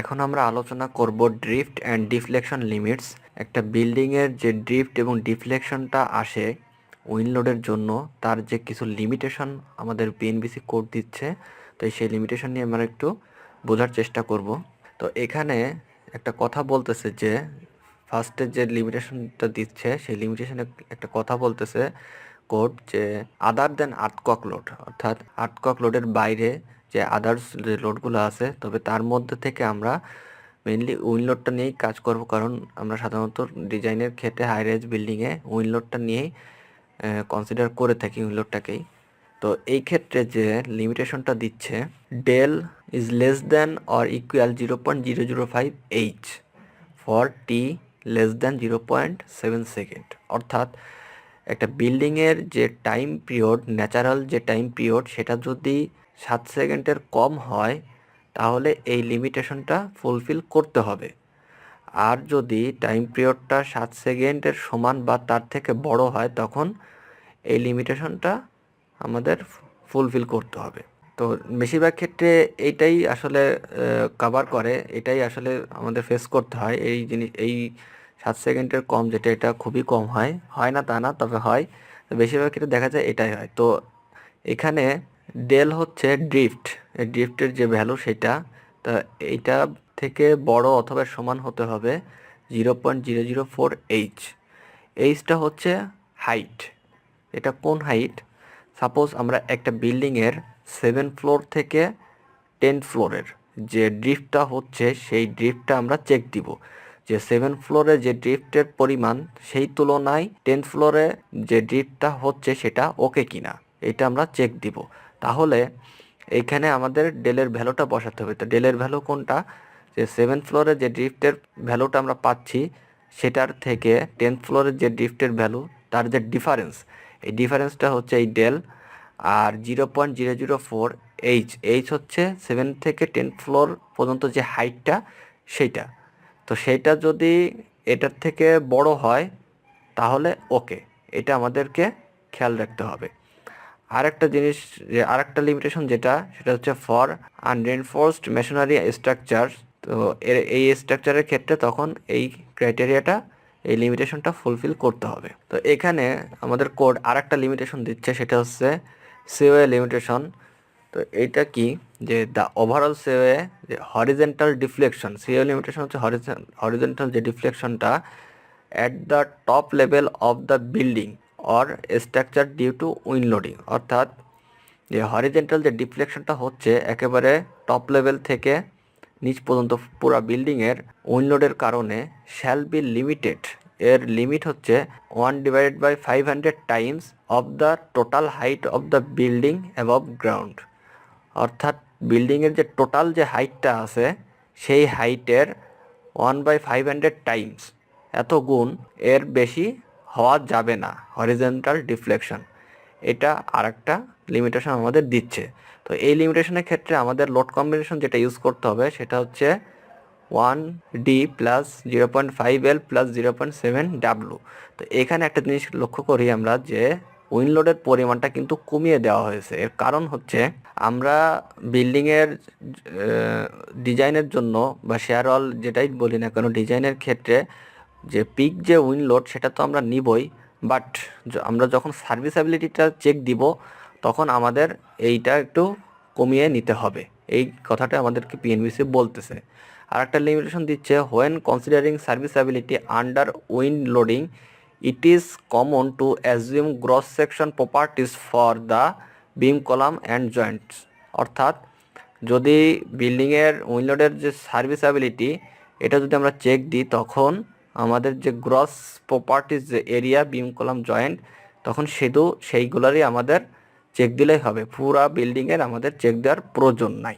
এখন আমরা আলোচনা করব ড্রিফট অ্যান্ড ডিফ্লেকশন লিমিটস। একটা বিল্ডিংয়ের যে ড্রিফট এবং ডিফ্লেকশনটা আসে উইন্ড লোডের জন্য, তার যে কিছু লিমিটেশন আমাদের বিএনবিসি কোড দিচ্ছে, তো সেই লিমিটেশন নিয়ে আমরা একটু বোঝার চেষ্টা করব। তো এখানে একটা কথা বলতেছে যে ফার্স্টে যে লিমিটেশনটা দিচ্ছে সেই লিমিটেশনে একটা কথা বলতেছে কোড, যে আদার দেন আর্থকক লোড, অর্থাৎ আর্থকক লোডের বাইরে যে আদার্স যে লোডগুলো আছে, তবে তার মধ্যে থেকে আমরা মেইনলি উইন্ড লোডটা নিয়েই কাজ করব, কারণ আমরা সাধারণত ডিজাইনের ক্ষেত্রে হাই রাইজ বিল্ডিংয়ে উইন্ড লোডটা নিয়েই কনসিডার করে থাকি, উইন্ড লোডটাকেই। তো এই ক্ষেত্রে যে লিমিটেশনটা দিচ্ছে, del is less than or equal 0.005 H for T less than 0.7 second. অর্থাৎ একটা বিল্ডিংয়ের যে টাইম পিরিয়ড, ন্যাচারাল যে টাইম পিরিয়ড, সেটা যদি 7 সেকেন্ডের কম হয় তাহলে এই লিমিটেশনটা ফুলফিল করতে হবে। আর যদি টাইম পিরিয়ডটা 7 সেকেন্ডের সমান বা তার থেকে বড় হয় তখন এই লিমিটেশনটা আমাদের ফুলফিল করতে হবে। তো বেশিরভাগ ক্ষেত্রে এইটাই আসলে কভার করে, এটাই আসলে আমাদের ফেস করতে হয়। এই জিনিস, এই 7 সেকেন্ডের কম যেটা, এটা খুবই কম হয়, হয় না তা না, তবে হয়। তো বেশিরভাগ ক্ষেত্রে দেখা যায় এটাই হয়। তো এখানে ডেল হচ্ছে ড্রিফট, এই ড্রিফটের যে ভ্যালু সেটা, তা এইটা থেকে বড় অথবা সমান হতে হবে 0.004 H। এইচটা হচ্ছে হাইট। এটা কোন হাইট? সাপোজ আমরা একটা বিল্ডিংয়ের 7 ফ্লোর থেকে 10 ফ্লোরের যে ড্রিফটটা হচ্ছে, সেই ড্রিফটটা আমরা চেক দিব যে 7 ফ্লোরে যে ড্রিফটের পরিমাণ সেই তুলনায় 10 ফ্লোরে যে ড্রিফটটা হচ্ছে সেটা ওকে কিনা, এটা আমরা চেক দিব। তাহলে এইখানে আমাদের ডেলের ভ্যালুটা বসাতে হবে। তো ডেলের ভ্যালু কোনটা? যে 7 ফ্লোরে যে ড্রিফটের ভ্যালুটা আমরা পাচ্ছি সেটার থেকে 10 ফ্লোরের যে ড্রিফটের ভ্যালু, তার যে ডিফারেন্স, এই ডিফারেন্সটা হচ্ছে এই ডেল। আর 0.004 H, এইচ হচ্ছে 7 থেকে 10 ফ্লোর পর্যন্ত যে হাইটটা সেইটা। তো সেইটা যদি এটার থেকে বড় হয় তাহলে ওকে, এটা আমাদেরকে খেয়াল রাখতে হবে। আরেকটা জিনিস, যে আরেকটা লিমিটেশন যেটা, সেটা হচ্ছে ফর আনরেনফোর্সড মেশনারি স্ট্রাকচার। তো এই স্ট্রাকচারের ক্ষেত্রে তখন এই ক্রাইটেরিয়াটা, এই লিমিটেশনটা ফুলফিল করতে হবে। তো এখানে আমাদের কোড আরেকটা লিমিটেশন দিচ্ছে, সেটা হচ্ছে সিওএ লিমিটেশন। তো এইটা কি? যে দ্য ওভারঅল সিওএ যে হরিজেন্টাল ডিফ্লেকশন, সিওএ লিমিটেশন হচ্ছে হরিজেন্টাল যে ডিফ্লেকশনটা at the top level of the building or structure due to wind loading. অর্থাৎ যে হরিজেন্টাল যে ডিফ্লেকশনটা হচ্ছে একেবারে টপ লেভেল থেকে নিচ পর্যন্ত পুরো বিল্ডিংয়ের উইন্ড লোডের কারণে, শ্যাল বি লিমিটেড, এর লিমিট হচ্ছে 1/500 Times of the total height of the building above ground. অর্থাৎ বিল্ডিংয়ের যে টোটাল যে হাইটটা আছে সেই হাইটের 1/500 টাইমস, এত গুণ এর বেশি হওয়া যাবে না হরিজেন্টাল ডিফ্লেকশন। এটা আরেকটা লিমিটেশন আমাদের দিচ্ছে। তো এই লিমিটেশনের ক্ষেত্রে আমাদের লোড কম্বিনেশন যেটা ইউজ করতে হবে সেটা হচ্ছে 1D plus 0.5L plus 0.7W। তো এখানে একটা জিনিস লক্ষ্য করি আমরা, যে উইন্ড লোডের পরিমাণটা কিন্তু কমিয়ে দেওয়া হয়েছে। এর কারণ হচ্ছে আমরা বিল্ডিংয়ের ডিজাইনের জন্য বা শেয়ার ওয়াল যেটাই বলি না কেন, ডিজাইনের ক্ষেত্রে যে পিক যে উইন্ড লোড সেটা তো আমরা নিবই, বাট আমরা যখন সার্ভিসেবিলিটিটা চেক দিব তখন আমাদের এইটা একটু কমিয়ে নিতে হবে। এই কথাটা আমাদেরকে পিএনবিসি বলতেছে। আর একটা লিমিটেশন দিচ্ছে, when considering serviceability under wind loading it is common to assume gross section properties for the beam column and joints. অর্থাৎ যদি বিল্ডিংয়ের উইন্ড লোডের যে সার্ভিসেবিলিটি, এটা যদি আমরা চেক দিই তখন আমাদের যে গ্রস প্রপার্টিস যে এরিয়া, বিম কলাম, জয়েন্ট, তখন শুধু সেইগুলোরই আমাদের চেক দিলেই হবে, পুরা বিল্ডিংয়ের আমাদের চেক দেওয়ার প্রয়োজন নাই।